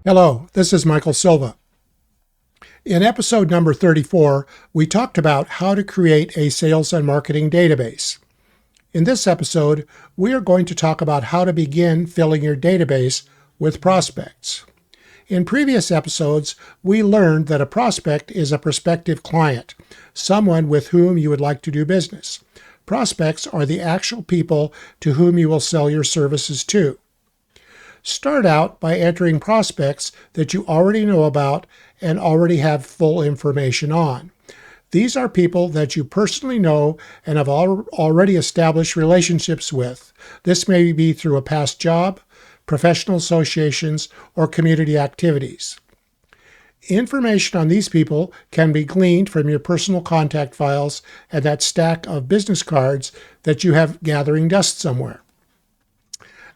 Hello, this is Michael Silva. In episode number 34, we talked about how to create a sales and marketing database. In this episode, we are going to talk about how to begin filling your database with prospects. In previous episodes, we learned that a prospect is a prospective client, someone with whom you would like to do business. Prospects are the actual people to whom you will sell your services to. Start out by entering prospects that you already know about and already have full information on. These are people that you personally know and have already established relationships with. This may be through a past job, professional associations, or community activities. Information on these people can be gleaned from your personal contact files and that stack of business cards that you have gathering dust somewhere.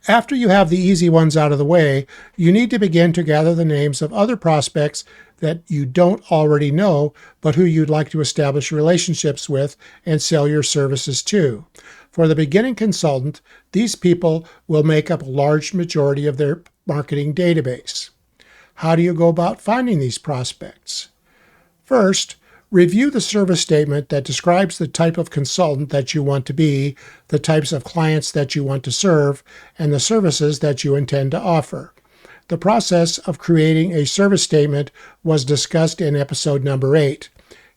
After you have the easy ones out of the way, you need to begin to gather the names of other prospects that you don't already know, but who you'd like to establish relationships with and sell your services to. For the beginning consultant, these people will make up a large majority of their marketing database. How do you go about finding these prospects? First, review the service statement that describes the type of consultant that you want to be, the types of clients that you want to serve, and the services that you intend to offer. The process of creating a service statement was discussed in episode number 8.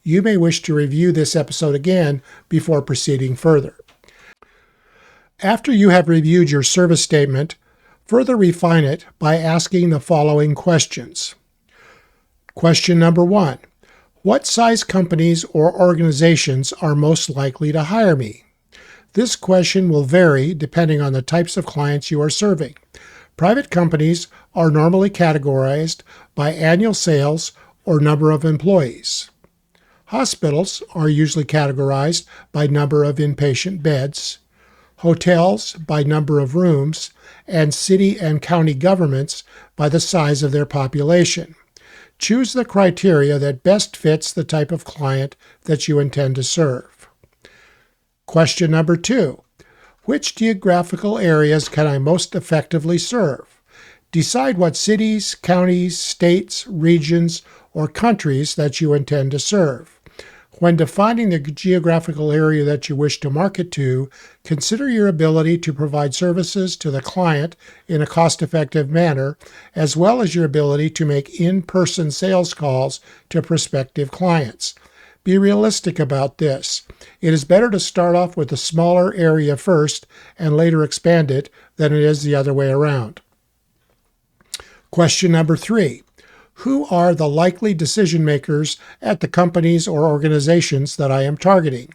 You may wish to review this episode again before proceeding further. After you have reviewed your service statement, further refine it by asking the following questions. Question number 1. What size companies or organizations are most likely to hire me? This question will vary depending on the types of clients you are serving. Private companies are normally categorized by annual sales or number of employees. Hospitals are usually categorized by number of inpatient beds, hotels by number of rooms, and city and county governments by the size of their population. Choose the criteria that best fits the type of client that you intend to serve. Question number 2. Which geographical areas can I most effectively serve? Decide what cities, counties, states, regions, or countries that you intend to serve. When defining the geographical area that you wish to market to, consider your ability to provide services to the client in a cost-effective manner, as well as your ability to make in-person sales calls to prospective clients. Be realistic about this. It is better to start off with a smaller area first and later expand it than it is the other way around. Question number 3. Who are the likely decision makers at the companies or organizations that I am targeting?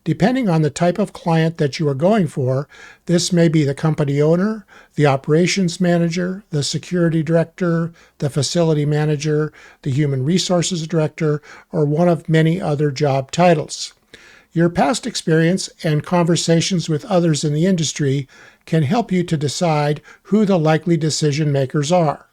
Depending on the type of client that you are going for, this may be the company owner, the operations manager, the security director, the facility manager, the human resources director, or one of many other job titles. Your past experience and conversations with others in the industry can help you to decide who the likely decision makers are.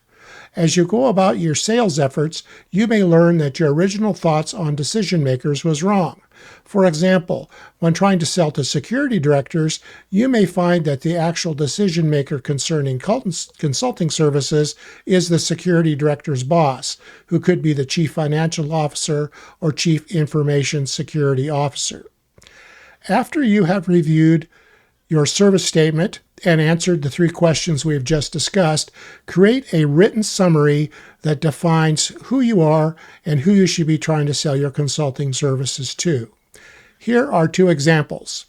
As you go about your sales efforts, you may learn that your original thoughts on decision makers was wrong. For example, when trying to sell to security directors, you may find that the actual decision maker concerning consulting services is the security director's boss, who could be the chief financial officer or chief information security officer. After you have reviewed your service statement and answered the 3 questions we have just discussed, create a written summary that defines who you are and who you should be trying to sell your consulting services to. Here are 2 examples.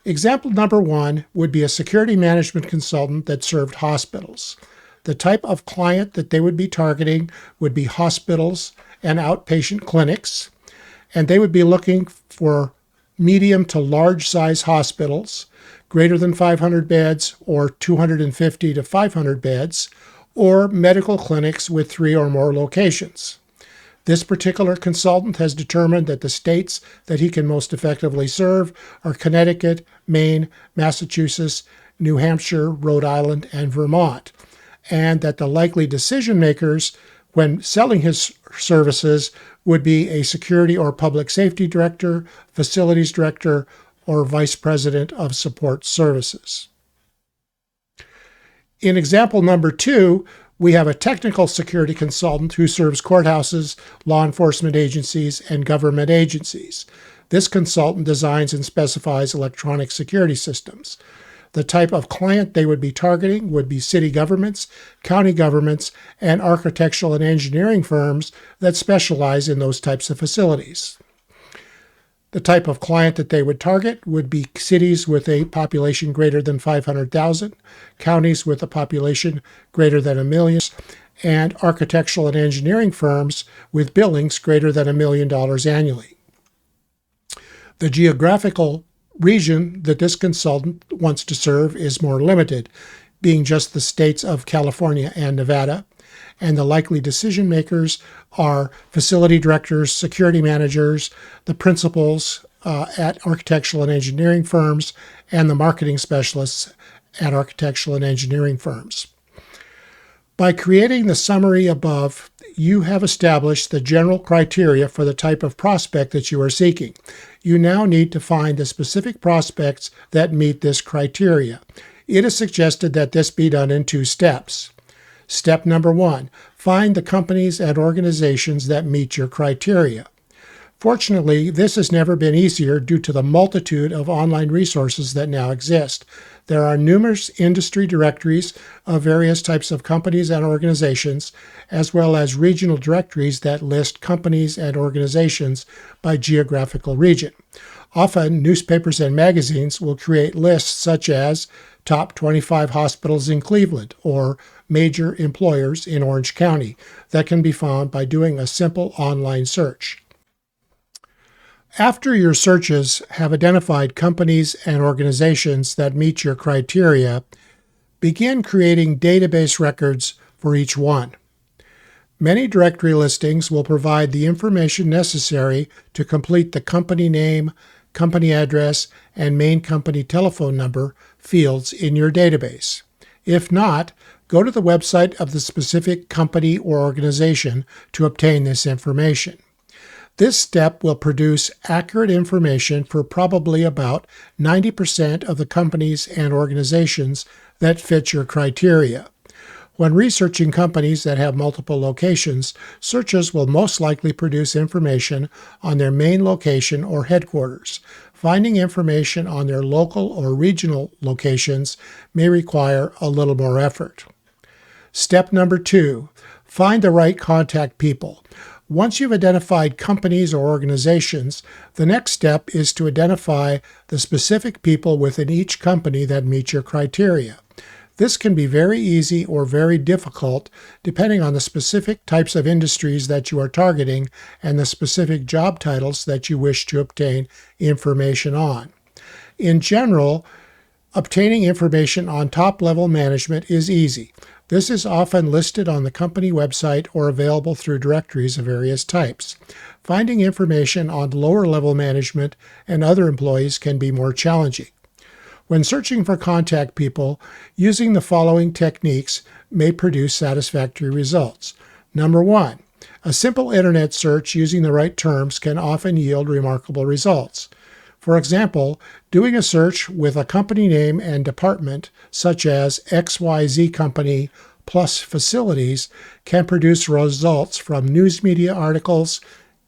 Example number 1 would be a security management consultant that served hospitals. The type of client that they would be targeting would be hospitals and outpatient clinics, and they would be looking for medium to large size hospitals, greater than 500 beds or 250 to 500 beds, or medical clinics with 3 or more locations. This particular consultant has determined that the states that he can most effectively serve are Connecticut, Maine, Massachusetts, New Hampshire, Rhode Island, and Vermont, and that the likely decision makers when selling his services would be a security or public safety director, facilities director, or vice president of support services. In example number 2, We have a technical security consultant who serves courthouses, law enforcement agencies, and government agencies. This consultant designs and specifies electronic security systems. The type of client they would be targeting would be city governments, county governments, and architectural and engineering firms that specialize in those types of facilities. The type of client that they would target would be cities with a population greater than 500,000, counties with a population greater than 1 million, and architectural and engineering firms with billings greater than $1 million annually. The geographical region that this consultant wants to serve is more limited, being just the states of California and Nevada, and the likely decision makers are facility directors, security managers, the principals at architectural and engineering firms, and the marketing specialists at architectural and engineering firms. By creating the summary above, you have established the general criteria for the type of prospect that you are seeking. You now need to find the specific prospects that meet this criteria. It is suggested that this be done in 2 steps. Step number 1, find the companies and organizations that meet your criteria. Fortunately, this has never been easier due to the multitude of online resources that now exist. There are numerous industry directories of various types of companies and organizations, as well as regional directories that list companies and organizations by geographical region. Often, newspapers and magazines will create lists such as Top 25 Hospitals in Cleveland or Major Employers in Orange County that can be found by doing a simple online search. After your searches have identified companies and organizations that meet your criteria, begin creating database records for each one. Many directory listings will provide the information necessary to complete the company name, company address, and main company telephone number fields in your database. If not, go to the website of the specific company or organization to obtain this information. This step will produce accurate information for probably about 90% of the companies and organizations that fit your criteria. When researching companies that have multiple locations, searches will most likely produce information on their main location or headquarters. Finding information on their local or regional locations may require a little more effort. Step number 2, find the right contact people. Once you've identified companies or organizations, the next step is to identify the specific people within each company that meet your criteria. This can be very easy or very difficult depending on the specific types of industries that you are targeting and the specific job titles that you wish to obtain information on. In general, obtaining information on top-level management is easy. This is often listed on the company website or available through directories of various types. Finding information on lower-level management and other employees can be more challenging. When searching for contact people, using the following techniques may produce satisfactory results. Number 1, a simple internet search using the right terms can often yield remarkable results. For example, doing a search with a company name and department, such as XYZ Company plus facilities, can produce results from news media articles,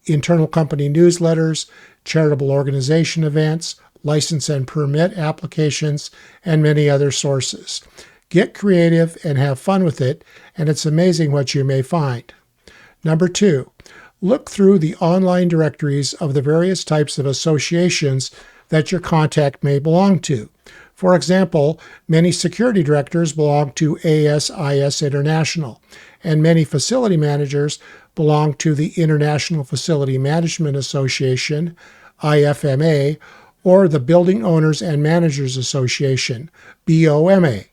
internal company newsletters, charitable organization events, license and permit applications, and many other sources. Get creative and have fun with it, and it's amazing what you may find. Number 2, look through the online directories of the various types of associations that your contact may belong to. For example, many security directors belong to ASIS International, and many facility managers belong to the International Facility Management Association, IFMA, or the Building Owners and Managers Association, BOMA.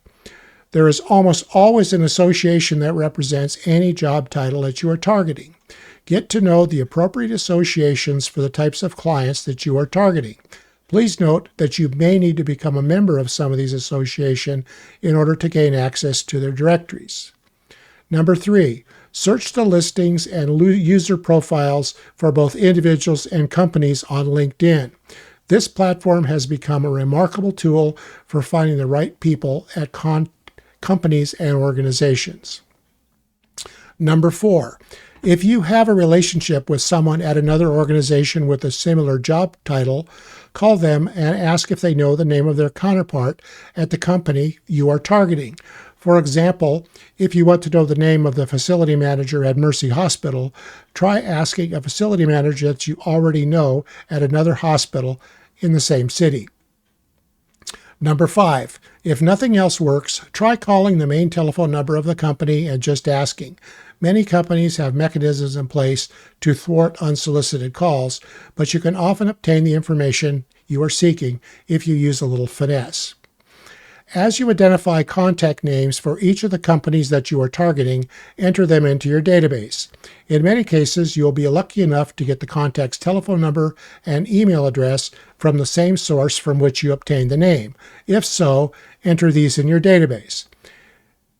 There is almost always an association that represents any job title that you are targeting. Get to know the appropriate associations for the types of clients that you are targeting. Please note that you may need to become a member of some of these associations in order to gain access to their directories. Number 3, search the listings and user profiles for both individuals and companies on LinkedIn. This platform has become a remarkable tool for finding the right people at companies and organizations. Number 4, if you have a relationship with someone at another organization with a similar job title, call them and ask if they know the name of their counterpart at the company you are targeting. For example, if you want to know the name of the facility manager at Mercy Hospital, try asking a facility manager that you already know at another hospital in the same city. Number 5, if nothing else works, try calling the main telephone number of the company and just asking. Many companies have mechanisms in place to thwart unsolicited calls, but you can often obtain the information you are seeking if you use a little finesse. As you identify contact names for each of the companies that you are targeting, enter them into your database. In many cases, you'll be lucky enough to get the contact's telephone number and email address from the same source from which you obtained the name. If so, enter these in your database.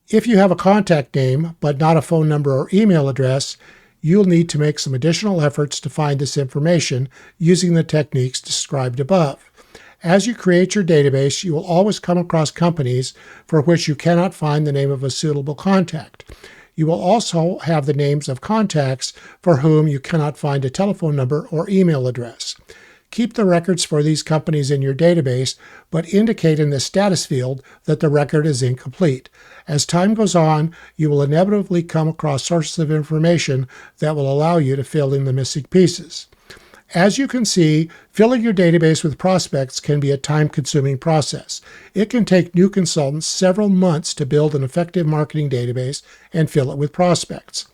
If you have a contact name, but not a phone number or email address, you'll need to make some additional efforts to find this information using the techniques described above. As you create your database, you will always come across companies for which you cannot find the name of a suitable contact. You will also have the names of contacts for whom you cannot find a telephone number or email address. Keep the records for these companies in your database, but indicate in the status field that the record is incomplete. As time goes on, you will inevitably come across sources of information that will allow you to fill in the missing pieces. As you can see, filling your database with prospects can be a time-consuming process. It can take new consultants several months to build an effective marketing database and fill it with prospects.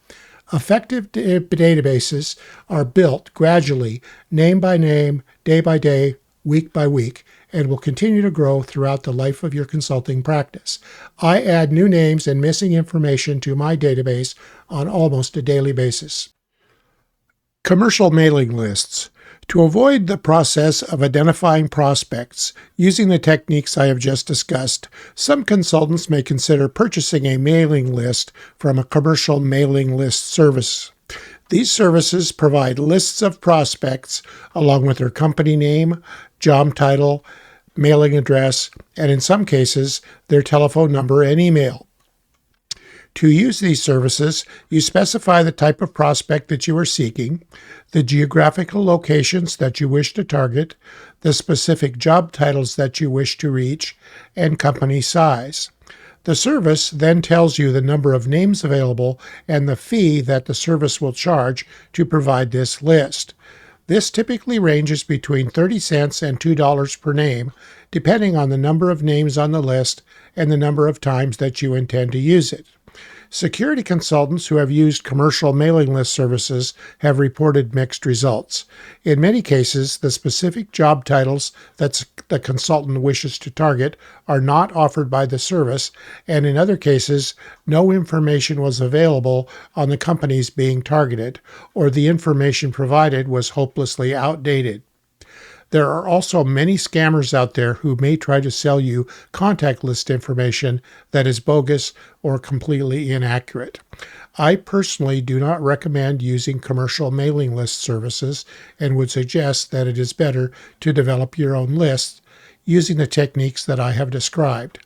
Effective databases are built gradually, name by name, day by day, week by week, and will continue to grow throughout the life of your consulting practice. I add new names and missing information to my database on almost a daily basis. Commercial mailing lists. To avoid the process of identifying prospects using the techniques I have just discussed, some consultants may consider purchasing a mailing list from a commercial mailing list service. These services provide lists of prospects along with their company name, job title, mailing address, and in some cases, their telephone number and email. To use these services, you specify the type of prospect that you are seeking, the geographical locations that you wish to target, the specific job titles that you wish to reach, and company size. The service then tells you the number of names available and the fee that the service will charge to provide this list. This typically ranges between 30 cents and $2 per name, depending on the number of names on the list and the number of times that you intend to use it. Security consultants who have used commercial mailing list services have reported mixed results. In many cases, the specific job titles that the consultant wishes to target are not offered by the service, and in other cases, no information was available on the companies being targeted, or the information provided was hopelessly outdated. There are also many scammers out there who may try to sell you contact list information that is bogus or completely inaccurate. I personally do not recommend using commercial mailing list services and would suggest that it is better to develop your own lists using the techniques that I have described.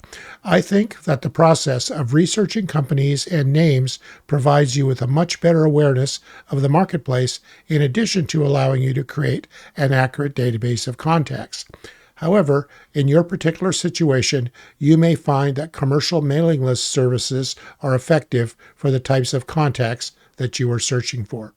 I think that the process of researching companies and names provides you with a much better awareness of the marketplace in addition to allowing you to create an accurate database of contacts. However, in your particular situation, you may find that commercial mailing list services are effective for the types of contacts that you are searching for.